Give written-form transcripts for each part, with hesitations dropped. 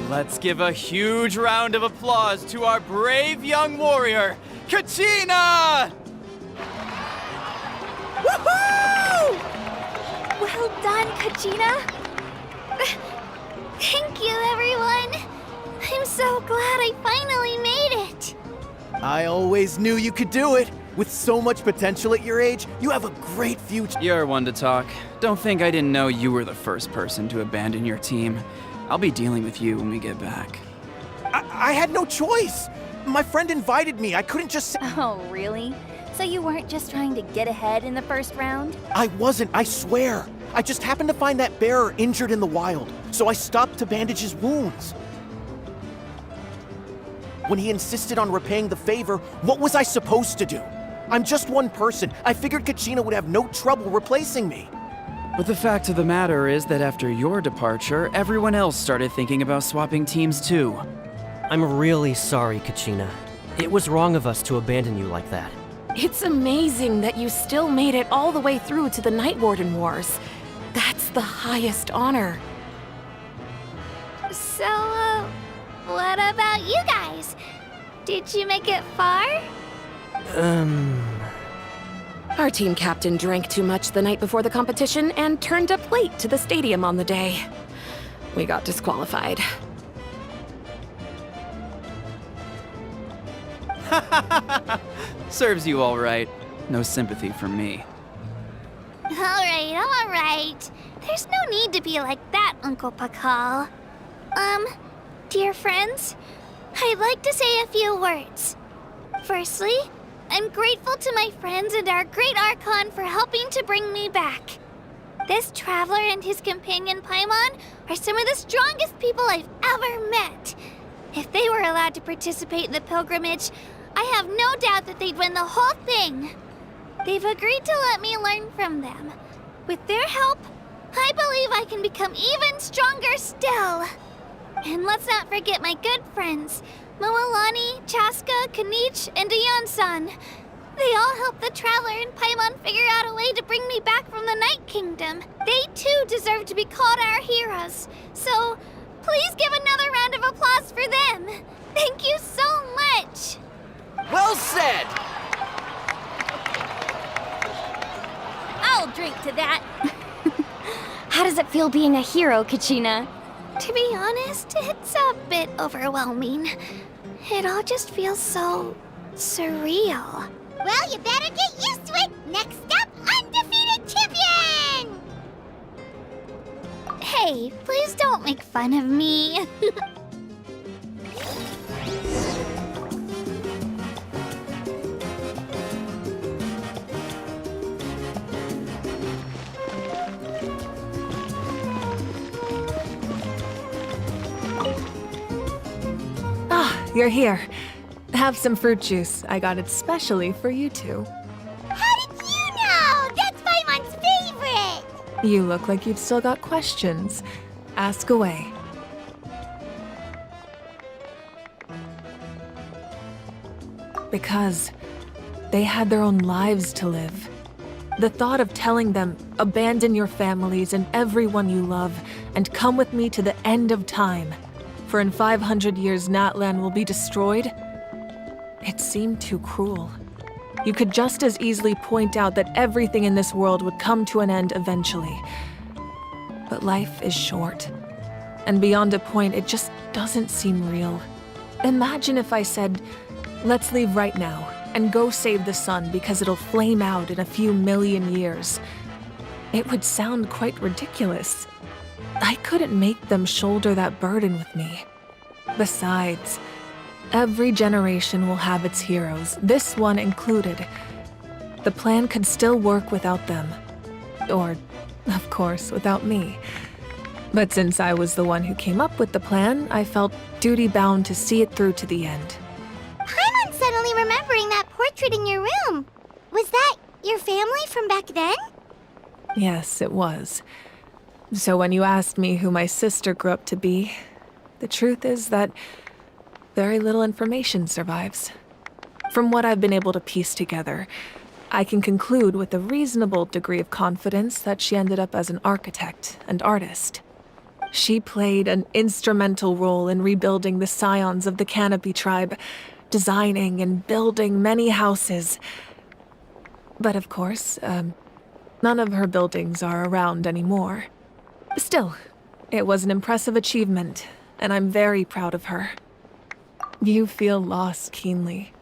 Let's give a huge round of applause to our brave young warrior, Kachina! Woohoo! Well done, Kachina. Thank you, everyone. I'm so glad I finally made it. I always knew you could do it. With so much potential at your age, you have a great future. You're one to talk. Don't think I didn't know you were the first person to abandon your team. I'll be dealing with you when we get back. I had no choice. My friend invited me. I couldn't just say... Oh, really? So you weren't just trying to get ahead in the first round? I wasn't, I swear. I just happened to find that bearer injured in the wild, so I stopped to bandage his wounds. When he insisted on repaying the favor, what was I supposed to do? I'm just one person. I figured Kachina would have no trouble replacing me. But the fact of the matter is that after your departure, everyone else started thinking about swapping teams too. I'm really sorry, Kachina. It was wrong of us to abandon you like that. It's amazing that you still made it all the way through to the Night Warden Wars. That's the highest honor. So, what about you guys? Did you make it far? Our team captain drank too much the night before the competition and turned up late to the stadium on the day. We got disqualified. Serves you all right. No sympathy from me. All right. There's no need to be like that, Uncle Pakal. Dear friends, I'd like to say a few words. Firstly, I'm grateful to my friends and our great Archon for helping to bring me back. This traveler and his companion Paimon are some of the strongest people I've ever met. If they were allowed to participate in the pilgrimage, I have no doubt that they'd win the whole thing. They've agreed to let me learn from them. With their help, I believe I can become even stronger still. And let's not forget my good friends, Moalani, Chaska, Kanich, and Aeon-san. They all helped the Traveler and Paimon figure out a way to bring me back from the Night Kingdom. They too deserve to be called our heroes. So, please give another round of applause for them. Thank you so much. Well said! I'll drink to that. How does it feel being a hero, Kachina? To be honest, it's a bit overwhelming. It all just feels so surreal. Well, you better get used to it. Next up, undefeated champion! Hey, please don't make fun of me. You're here. Have some fruit juice. I got it specially for you two. How did you know? That's Paimon's favorite! You look like you've still got questions. Ask away. Because they had their own lives to live. The thought of telling them, abandon your families and everyone you love, and come with me to the end of time, for in 500 years Natlan will be destroyed, it seemed too cruel. You could just as easily point out that everything in this world would come to an end eventually. But life is short, and beyond a point, it just doesn't seem real. Imagine if I said, let's leave right now, and go save the sun because it'll flame out in a few million years. It would sound quite ridiculous. I couldn't make them shoulder that burden with me. Besides, every generation will have its heroes, this one included. The plan could still work without them. Or, of course, without me. But since I was the one who came up with the plan, I felt duty-bound to see it through to the end. Paimon's suddenly remembering that portrait in your room. Was that your family from back then? Yes, it was. So when you asked me who my sister grew up to be, the truth is that very little information survives. From what I've been able to piece together, I can conclude with a reasonable degree of confidence that she ended up as an architect and artist. She played an instrumental role in rebuilding the scions of the Canopy tribe, designing and building many houses. But of course, none of her buildings are around anymore. Still, it was an impressive achievement, and I'm very proud of her. You feel loss keenly.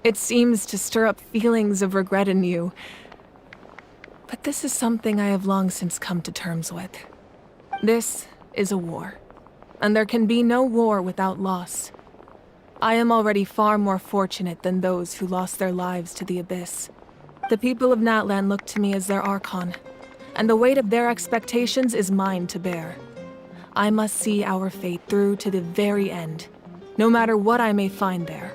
It seems to stir up feelings of regret in you. But this is something I have long since come to terms with. This is a war, and there can be no war without loss. I am already far more fortunate than those who lost their lives to the Abyss. The people of Natlan look to me as their Archon, and the weight of their expectations is mine to bear. I must see our fate through to the very end, no matter what I may find there.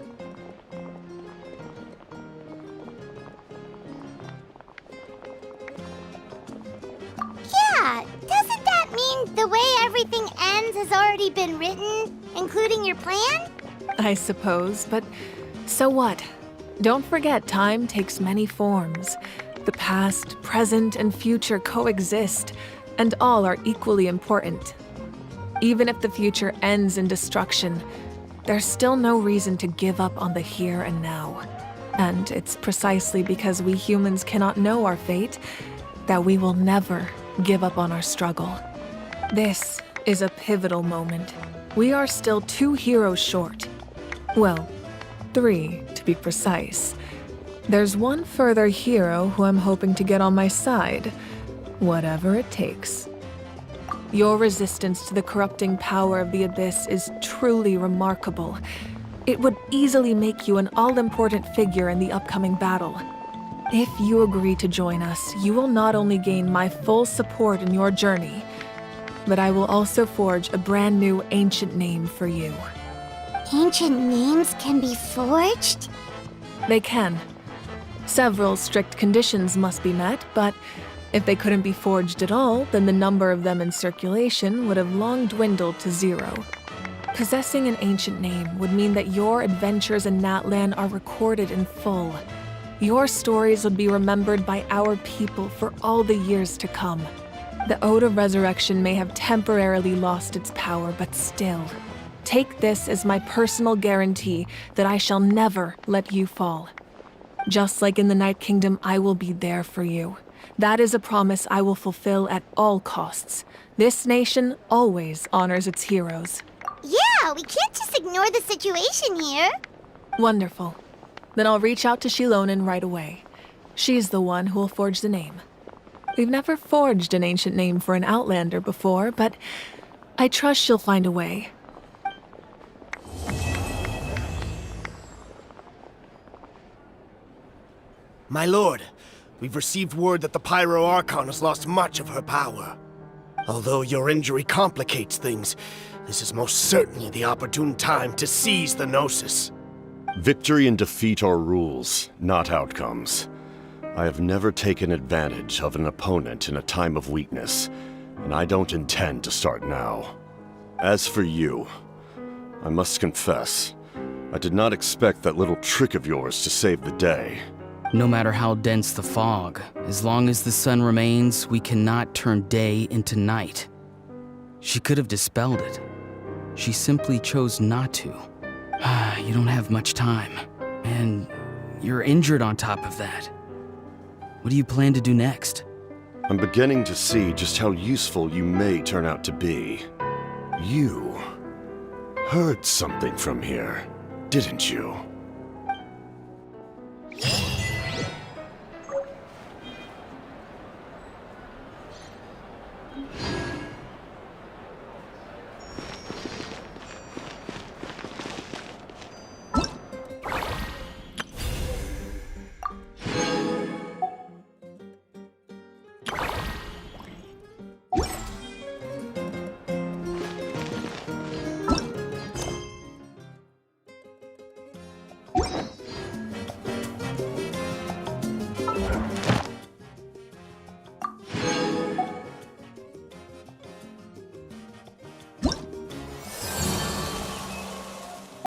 Yeah, doesn't that mean the way everything ends has already been written, including your plan? I suppose, but so what? Don't forget, time takes many forms. The past, present, and future coexist, and all are equally important. Even if the future ends in destruction, there's still no reason to give up on the here and now. And it's precisely because we humans cannot know our fate that we will never give up on our struggle. This is a pivotal moment. We are still 2 heroes short. Well, 3 to be precise. There's one further hero who I'm hoping to get on my side, whatever it takes. Your resistance to the corrupting power of the Abyss is truly remarkable. It would easily make you an all-important figure in the upcoming battle. If you agree to join us, you will not only gain my full support in your journey, but I will also forge a brand new ancient name for you. Ancient names can be forged? They can. Several strict conditions must be met, but if they couldn't be forged at all, then the number of them in circulation would have long dwindled to 0. Possessing an ancient name would mean that your adventures in Natlan are recorded in full. Your stories would be remembered by our people for all the years to come. The Ode of Resurrection may have temporarily lost its power, but still, take this as my personal guarantee that I shall never let you fall. Just like in the Night Kingdom, I will be there for you. That is a promise I will fulfill at all costs. This nation always honors its heroes. Yeah, we can't just ignore the situation here. Wonderful. Then I'll reach out to Shilonen right away. She's the one who will forge the name. We've never forged an ancient name for an Outlander before, but I trust she'll find a way. My lord, we've received word that the Pyro Archon has lost much of her power. Although your injury complicates things, this is most certainly the opportune time to seize the Gnosis. Victory and defeat are rules, not outcomes. I have never taken advantage of an opponent in a time of weakness, and I don't intend to start now. As for you, I must confess, I did not expect that little trick of yours to save the day. No matter how dense the fog, as long as the sun remains, we cannot turn day into night. She could have dispelled it. She simply chose not to. You don't have much time, and you're injured on top of that. What do you plan to do next? I'm beginning to see just how useful you may turn out to be. You heard something from here, didn't you?